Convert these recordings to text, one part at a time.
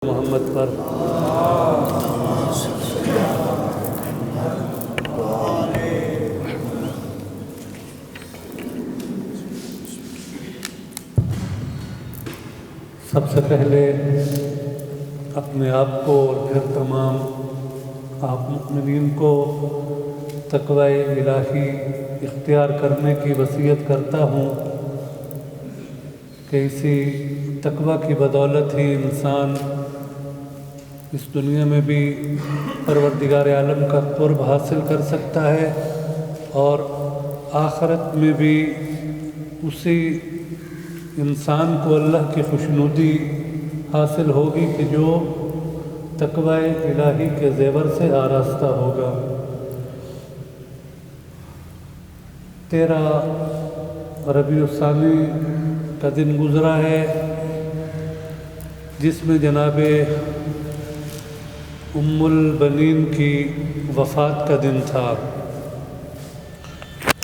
محمد پر سب سے پہلے اپنے آپ کو اور پھر تمام آپ مؤمنین کو تقوی الہی اختیار کرنے کی وصیت کرتا ہوں کہ اسی تقوی کی بدولت ہی انسان اس دنیا میں بھی پروردگار عالم کا قرب حاصل کر سکتا ہے اور آخرت میں بھی اسی انسان کو اللہ کی خوشنودی حاصل ہوگی کہ جو تقوی الہی کے زیور سے آراستہ ہوگا۔ 13 ربیع الثانی کا دن گزرا ہے جس میں جناب ام البنین کی وفات کا دن تھا،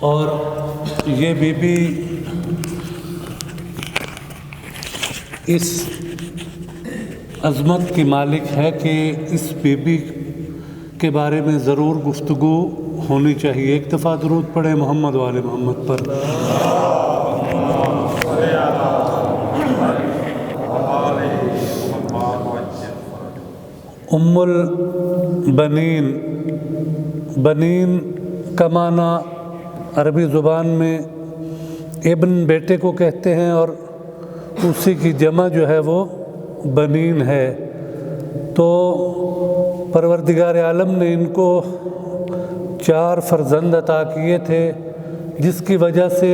اور یہ بی بی اس عظمت کی مالک ہے کہ اس بی بی کے بارے میں ضرور گفتگو ہونی چاہیے۔ ایک دفعہ درود پڑھیں محمد وآل محمد پر۔ ام البنین، بنین کا معنی عربی زبان میں ابن بیٹے کو کہتے ہیں، اور اسی کی جمع جو ہے وہ بنین ہے۔ تو پروردگار عالم نے ان کو 4 فرزند عطا کیے تھے، جس کی وجہ سے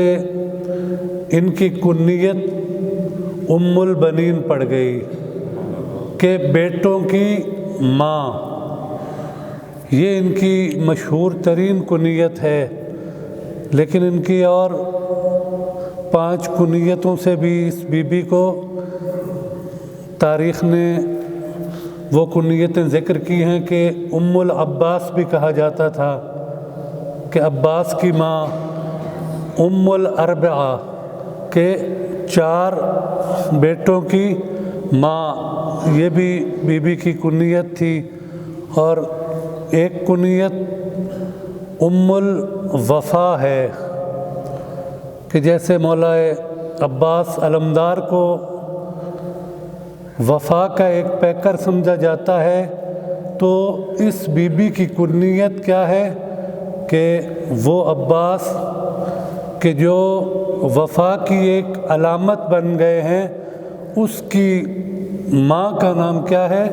ان کی کنیت ام البنین پڑ گئی کہ بیٹوں کی ماں۔ یہ ان کی مشہور ترین کنیت ہے، لیکن ان کی اور 5 کنیتوں سے بھی اس بی بی کو تاریخ نے وہ کنیتیں ذکر کی ہیں کہ ام العباس بھی کہا جاتا تھا کہ عباس کی ماں، ام الاربعہ کہ 4 بیٹوں کی ماں، یہ بھی بی بی کی کنیت تھی۔ اور ایک کنیت ام الوفا ہے کہ جیسے مولا عباس علمدار کو وفا کا ایک پیکر سمجھا جاتا ہے، تو اس بی بی کی کنیت کیا ہے کہ وہ عباس کہ جو وفا کی ایک علامت بن گئے ہیں، اس کی ماں کا نام کیا ہے؟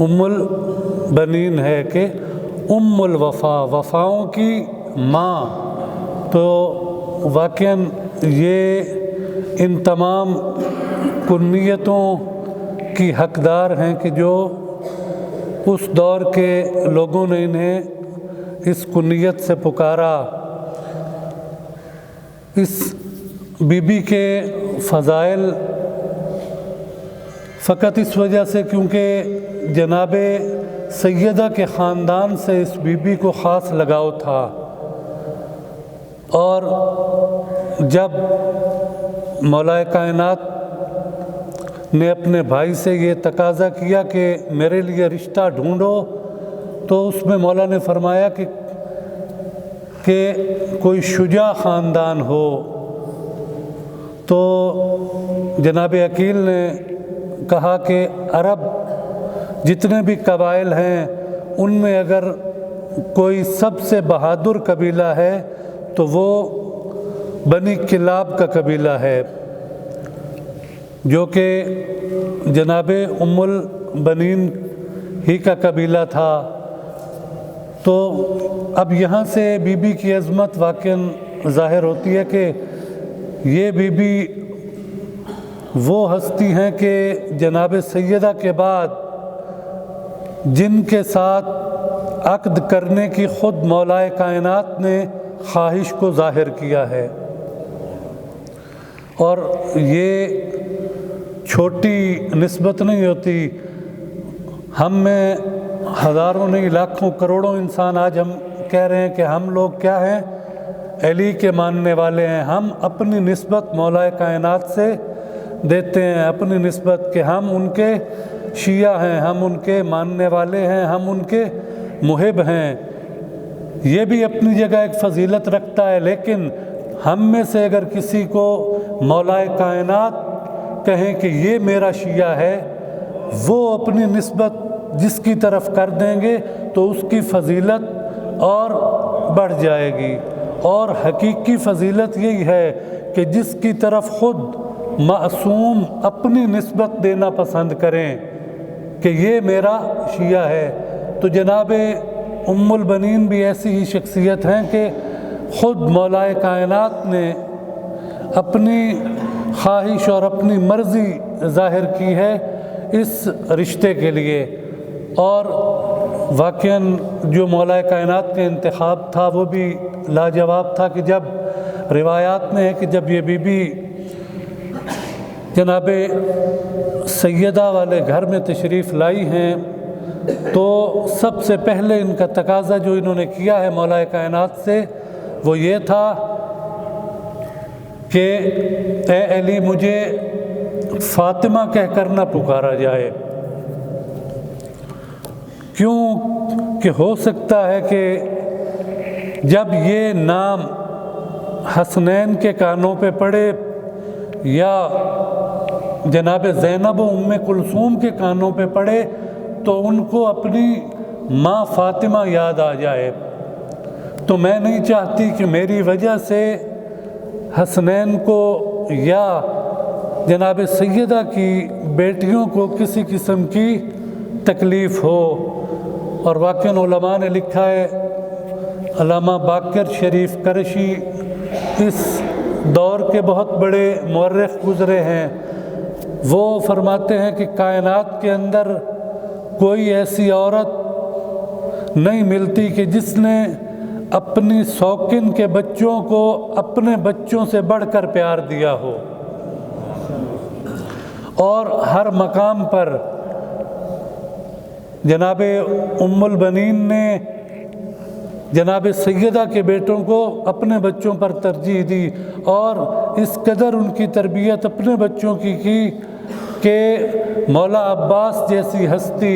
ام البنین ہے کہ ام الوفا، وفاؤں کی ماں۔ تو واقعاً یہ ان تمام کنیتوں کی حقدار ہیں کہ جو اس دور کے لوگوں نے انہیں اس کنیت سے پکارا۔ اس بی بی کے فضائل فقط اس وجہ سے کیونکہ جناب سیدہ کے خاندان سے اس بی بی کو خاص لگاؤ تھا، اور جب مولا کائنات نے اپنے بھائی سے یہ تقاضا کیا کہ میرے لیے رشتہ ڈھونڈو، تو اس میں مولا نے فرمایا کہ کوئی شجاع خاندان ہو۔ تو جناب عقیل نے کہا کہ عرب جتنے بھی قبائل ہیں ان میں اگر کوئی سب سے بہادر قبیلہ ہے تو وہ بنی کلاب کا قبیلہ ہے، جو کہ جناب ام البنین ہی کا قبیلہ تھا۔ تو اب یہاں سے بی بی کی عظمت واقعاً ظاہر ہوتی ہے کہ یہ بی بی وہ ہستی ہیں کہ جناب سیدہ کے بعد جن کے ساتھ عقد کرنے کی خود مولا کائنات نے خواہش کو ظاہر کیا ہے، اور یہ چھوٹی نسبت نہیں ہوتی۔ ہم میں ہزاروں نہیں لاکھوں کروڑوں انسان آج ہم کہہ رہے ہیں کہ ہم لوگ کیا ہیں؟ علی کے ماننے والے ہیں۔ ہم اپنی نسبت مولا کائنات سے دیتے ہیں، اپنی نسبت کہ ہم ان کے شیعہ ہیں، ہم ان کے ماننے والے ہیں، ہم ان کے محب ہیں، یہ بھی اپنی جگہ ایک فضیلت رکھتا ہے۔ لیکن ہم میں سے اگر کسی کو مولائے کائنات کہیں کہ یہ میرا شیعہ ہے، وہ اپنی نسبت جس کی طرف کر دیں گے تو اس کی فضیلت اور بڑھ جائے گی، اور حقیقی فضیلت یہی ہے کہ جس کی طرف خود معصوم اپنی نسبت دینا پسند کریں کہ یہ میرا شیعہ ہے۔ تو جناب ام البنین بھی ایسی ہی شخصیت ہیں کہ خود مولائے کائنات نے اپنی خواہش اور اپنی مرضی ظاہر کی ہے اس رشتے کے لیے، اور واقعاً جو مولائے کائنات کا انتخاب تھا وہ بھی لاجواب تھا کہ جب روایات میں ہے کہ جب یہ بی بی جناب سیدہ والے گھر میں تشریف لائی ہیں تو سب سے پہلے ان کا تقاضا جو انہوں نے کیا ہے مولائے کائنات سے وہ یہ تھا کہ اے علی مجھے فاطمہ کہہ کر نہ پکارا جائے، کیوں کہ ہو سکتا ہے کہ جب یہ نام حسنین کے کانوں پہ پڑے یا جناب زینب و ام کلثوم کے کانوں پہ پڑے تو ان کو اپنی ماں فاطمہ یاد آ جائے، تو میں نہیں چاہتی کہ میری وجہ سے حسنین کو یا جناب سیدہ کی بیٹیوں کو کسی قسم کی تکلیف ہو۔ اور واقعاً علماء نے لکھا ہے، علامہ باقر شریف کرشی اس دور کے بہت بڑے مورخ گزرے ہیں، وہ فرماتے ہیں کہ کائنات کے اندر کوئی ایسی عورت نہیں ملتی کہ جس نے اپنی سوکن کے بچوں کو اپنے بچوں سے بڑھ کر پیار دیا ہو، اور ہر مقام پر جناب ام البنین نے جناب سیدہ کے بیٹوں کو اپنے بچوں پر ترجیح دی، اور اس قدر ان کی تربیت اپنے بچوں کی کہ مولا عباس جیسی ہستی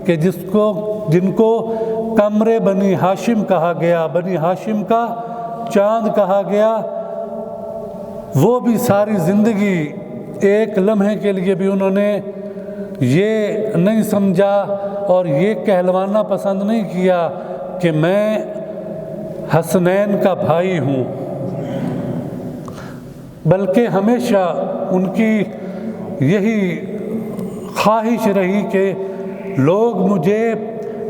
کہ جن کو قمر بنی ہاشم کہا گیا، بنی ہاشم کا چاند کہا گیا، وہ بھی ساری زندگی ایک لمحے کے لیے بھی انہوں نے یہ نہیں سمجھا اور یہ کہلوانا پسند نہیں کیا کہ میں حسنین کا بھائی ہوں، بلکہ ہمیشہ ان کی یہی خواہش رہی کہ لوگ مجھے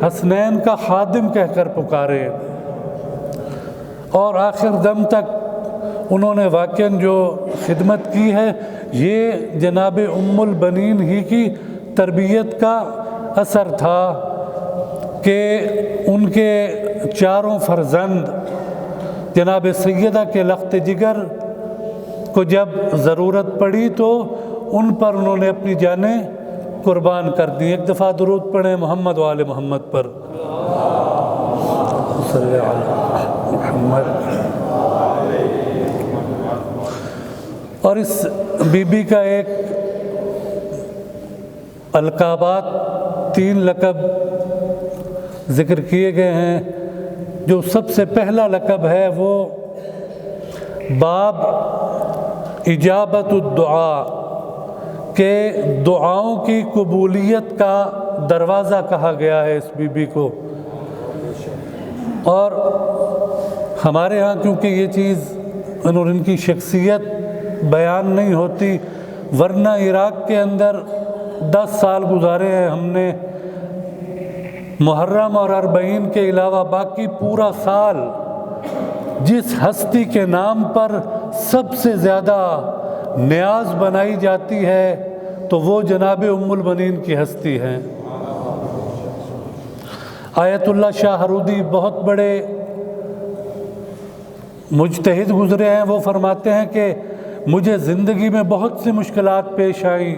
حسنین کا خادم کہہ کر پکارے، اور آخر دم تک انہوں نے واقعاً جو خدمت کی ہے یہ جناب ام البنین ہی کی تربیت کا اثر تھا کہ ان کے چاروں فرزند جناب سیدہ کے لخت جگر کو جب ضرورت پڑی تو ان پر انہوں نے اپنی جانیں قربان کر دی۔ ایک دفعہ درود پڑھیں محمد و آل محمد پر، صلی علی محمد۔ اور اس بی بی کا ایک القابات 3 لقب ذکر کیے گئے ہیں، جو سب سے پہلا لقب ہے وہ باب اجابت الدعاء، کہ دعاؤں کی قبولیت کا دروازہ کہا گیا ہے اس بی بی کو۔ اور ہمارے ہاں کیونکہ یہ چیز اور ان کی شخصیت بیان نہیں ہوتی، ورنہ عراق کے اندر 10 سال گزارے ہیں ہم نے، محرم اور اربعین کے علاوہ باقی پورا سال جس ہستی کے نام پر سب سے زیادہ نیاز بنائی جاتی ہے تو وہ جناب ام البنین کی ہستی ہیں۔ آیت اللہ شاہ حرودی بہت بڑے مجتہد گزرے ہیں، وہ فرماتے ہیں کہ مجھے زندگی میں بہت سی مشکلات پیش آئیں،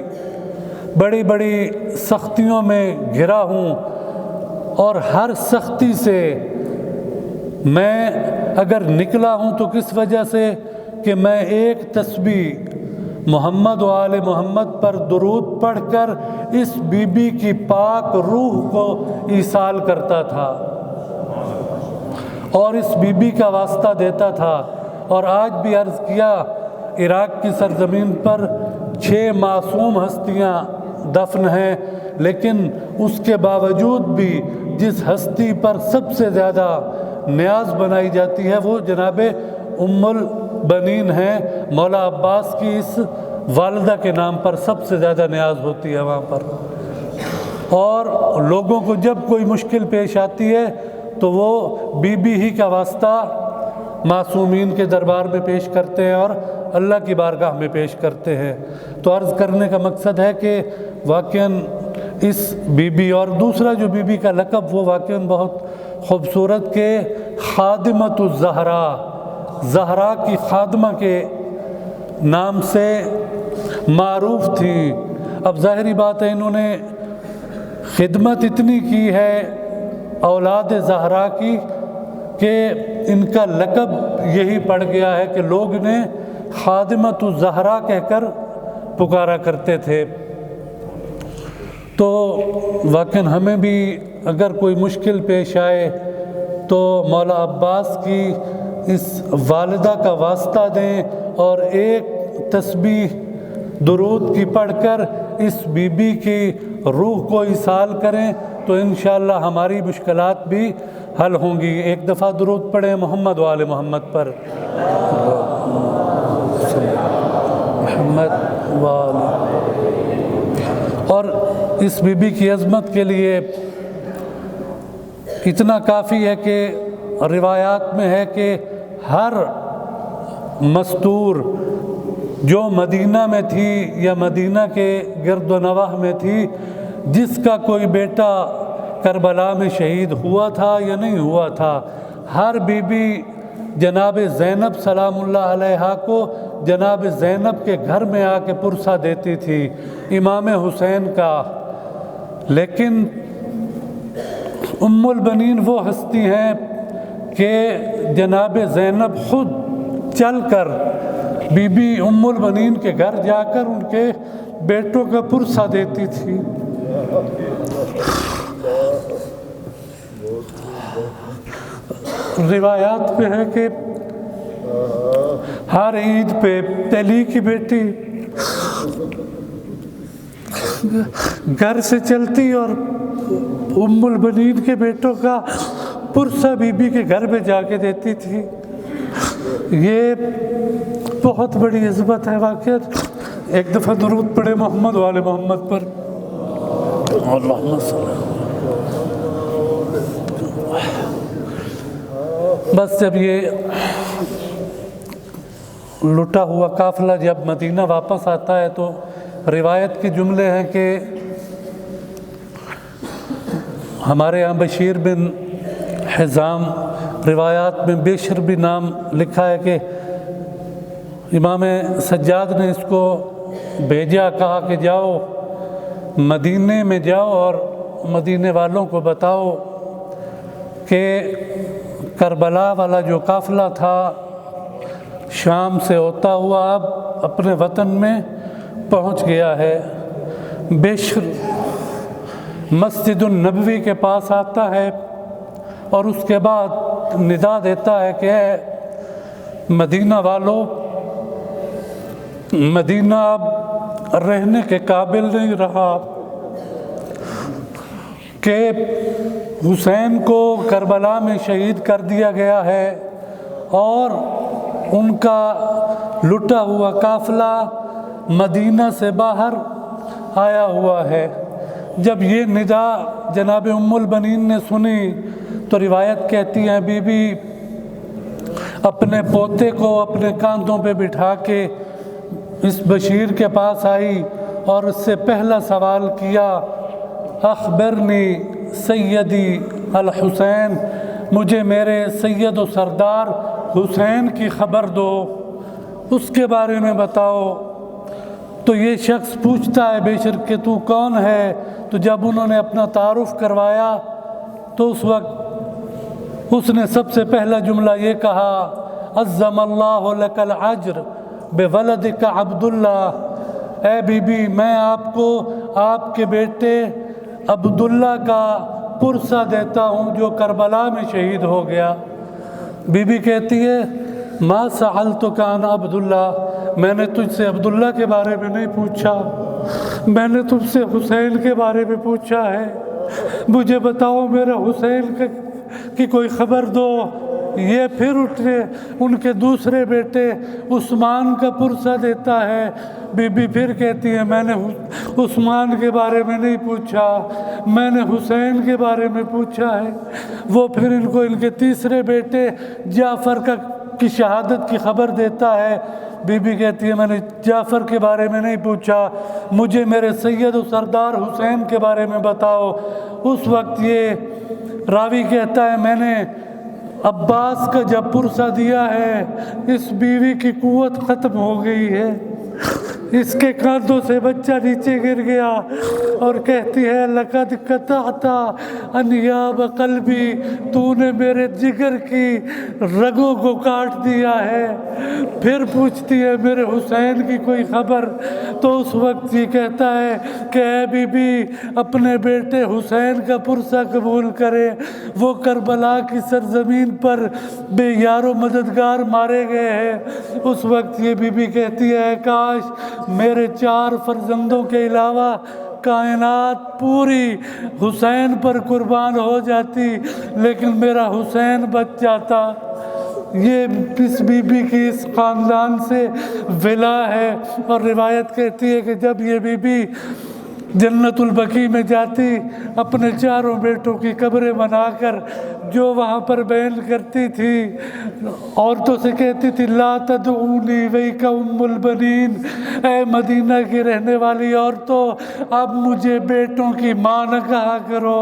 بڑی بڑی سختیوں میں گھرا ہوں، اور ہر سختی سے میں اگر نکلا ہوں تو کس وجہ سے کہ میں ایک تسبیح محمد و آل محمد پر درود پڑھ کر اس بی بی کی پاک روح کو ایصال کرتا تھا اور اس بی بی کا واسطہ دیتا تھا۔ اور آج بھی عرض کیا، عراق کی سرزمین پر 6 معصوم ہستیاں دفن ہیں، لیکن اس کے باوجود بھی جس ہستی پر سب سے زیادہ نیاز بنائی جاتی ہے وہ جناب ام البنین ہیں۔ مولا عباس کی اس والدہ کے نام پر سب سے زیادہ نیاز ہوتی ہے وہاں پر، اور لوگوں کو جب کوئی مشکل پیش آتی ہے تو وہ بی بی ہی کا واسطہ معصومین کے دربار میں پیش کرتے ہیں اور اللہ کی بارگاہ میں پیش کرتے ہیں۔ تو عرض کرنے کا مقصد ہے کہ واقعاً اس بی بی، اور دوسرا جو بی بی کا لقب وہ واقعاً بہت خوبصورت کہ خادمۃ الزہرا، زہرا کی خادمہ کے نام سے معروف تھی۔ اب ظاہری بات ہے انہوں نے خدمت اتنی کی ہے اولاد زہرا کی کہ ان کا لقب یہی پڑ گیا ہے کہ لوگ انہیں خادمۃ الزہرا کہہ کر پکارا کرتے تھے۔ تو واقعاً ہمیں بھی اگر کوئی مشکل پیش آئے تو مولا عباس کی اس والدہ کا واسطہ دیں اور ایک تسبیح درود کی پڑھ کر اس بی بی کی روح کو ایصال کریں تو انشاءاللہ ہماری مشکلات بھی حل ہوں گی۔ ایک دفعہ درود پڑھیں محمد و آل محمد پر۔ محمد و آل۔ اور اس بی بی کی عظمت کے لیے اتنا کافی ہے کہ روایات میں ہے کہ ہر مستور جو مدینہ میں تھی یا مدینہ کے گرد و نواح میں تھی، جس کا کوئی بیٹا کربلا میں شہید ہوا تھا یا نہیں ہوا تھا، ہر بی بی جناب زینب سلام اللہ علیہا کو جناب زینب کے گھر میں آ کے پرسہ دیتی تھی امام حسین کا۔ لیکن ام البنین وہ ہستی ہیں کہ جناب زینب خود چل کر بی بی ام البنین کے گھر جا کر ان کے بیٹوں کا پرسہ دیتی تھی۔ روایات میں ہے کہ ہر عید پہ تیلی کی بیٹی گھر سے چلتی اور ام البنین کے بیٹوں کا پرسہ بی بی کے گھر میں جا کے دیتی تھی۔ یہ بہت بڑی عظمت ہے واقعہ۔ ایک دفعہ درود پڑھے محمد و آل محمد پر۔ اللہم صلی۔ بس جب یہ لٹا ہوا قافلہ جب مدینہ واپس آتا ہے تو روایت کے جملے ہیں کہ ہمارے یہاں بشیر بن حزام، روایات میں بشر بھی نام لکھا ہے کہ امام سجاد نے اس کو بھیجا، کہا کہ جاؤ مدینے میں جاؤ اور مدینے والوں کو بتاؤ کہ کربلا والا جو قافلہ تھا شام سے ہوتا ہوا اب اپنے وطن میں پہنچ گیا ہے۔ بشر مسجد النبوی کے پاس آتا ہے اور اس کے بعد ندا دیتا ہے کہ اے مدینہ والوں، مدینہ اب رہنے کے قابل نہیں رہا کہ حسین کو کربلا میں شہید کر دیا گیا ہے اور ان کا لٹا ہوا قافلہ مدینہ سے باہر آیا ہوا ہے۔ جب یہ ندا جناب ام البنین نے سنی تو روایت کہتی ہے بی بی اپنے پوتے کو اپنے کاندھوں پہ بٹھا کے اس بشیر کے پاس آئی اور اس سے پہلا سوال کیا، اخبرنی سیدی الحسین، مجھے میرے سید و سردار حسین کی خبر دو، اس کے بارے میں بتاؤ۔ تو یہ شخص پوچھتا ہے بشر کہ تو کون ہے؟ تو جب انہوں نے اپنا تعارف کروایا تو اس وقت اس نے سب سے پہلا جملہ یہ کہا، عظم اللہ لک العجر بولدک عبداللہ، اے بی بی میں آپ کو آپ کے بیٹے عبداللہ کا پرسہ دیتا ہوں جو کربلا میں شہید ہو گیا۔ بی بی کہتی ہے ما سألتک عن عبداللہ، میں نے تجھ سے عبداللہ کے بارے میں نہیں پوچھا، میں نے تم سے حسین کے بارے میں پوچھا ہے، مجھے بتاؤ میرا حسین کی کوئی خبر دو۔ یہ پھر اٹھے ان کے دوسرے بیٹے عثمان کا پرسہ دیتا ہے۔ بی بی پھر کہتی ہے میں نے عثمان کے بارے میں نہیں پوچھا، میں نے حسین کے بارے میں پوچھا ہے۔ وہ پھر ان کو ان کے تیسرے بیٹے جعفر کی شہادت کی خبر دیتا ہے۔ بی بی کہتی ہے میں نے جعفر کے بارے میں نہیں پوچھا، مجھے میرے سید و سردار حسین کے بارے میں بتاؤ۔ اس وقت یہ راوی کہتا ہے میں نے عباس کا جب پرسہ دیا ہے اس بیوی کی قوت ختم ہو گئی ہے، اس کے کاندھوں سے بچہ نیچے گر گیا اور کہتی ہے لقد قطعت انیاب قلبی، تو نے میرے جگر کی رگوں کو کاٹ دیا ہے۔ پھر پوچھتی ہے میرے حسین کی کوئی خبر، تو اس وقت یہ کہتا ہے کہ اے بی بی اپنے بیٹے حسین کا پرسہ قبول کرے، وہ کربلا کی سرزمین پر بے یار و مددگار مارے گئے ہیں۔ اس وقت یہ بی بی کہتی ہے کاش میرے 4 فرزندوں کے علاوہ کائنات پوری حسین پر قربان ہو جاتی، لیکن میرا حسین بچ جاتا۔ یہ اس بی بی کی اس خاندان سے ولا ہے، اور روایت کہتی ہے کہ جب یہ بی بی جنت البقیع میں جاتی اپنے 4 بیٹوں کی قبریں بنا کر جو وہاں پر بیان کرتی تھی، عورتوں سے کہتی تھی لا تدعونی ویک ام البنین، اے مدینہ کی رہنے والی عورتوں اب مجھے بیٹوں کی ماں نہ کہا کرو،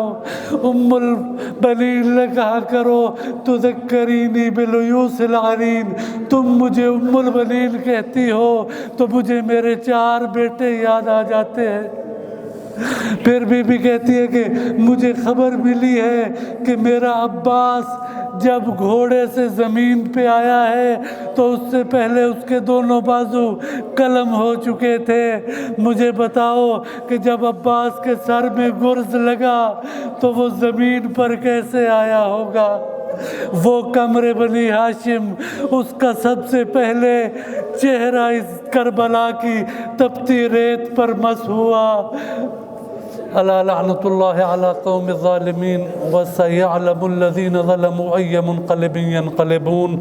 ام البنین نہ کہا کرو، تذکرینی بالیوس العرین، تم مجھے ام البنین کہتی ہو تو مجھے میرے 4 بیٹے یاد آ جاتے ہیں۔ پھر بی بی کہتی ہے کہ مجھے خبر ملی ہے کہ میرا عباس جب گھوڑے سے زمین پہ آیا ہے تو اس سے پہلے اس کے دونوں بازو قلم ہو چکے تھے، مجھے بتاؤ کہ جب عباس کے سر میں گرز لگا تو وہ زمین پر کیسے آیا ہوگا۔ وہ قمر بنی ہاشم، اس کا سب سے پہلے چہرہ اس کربلا کی تپتی ریت پر مس ہوا۔ الا لعنت اللہ علی قوم الظالمین وسیعلم الذین ظلموا ای منقلب ینقلبون۔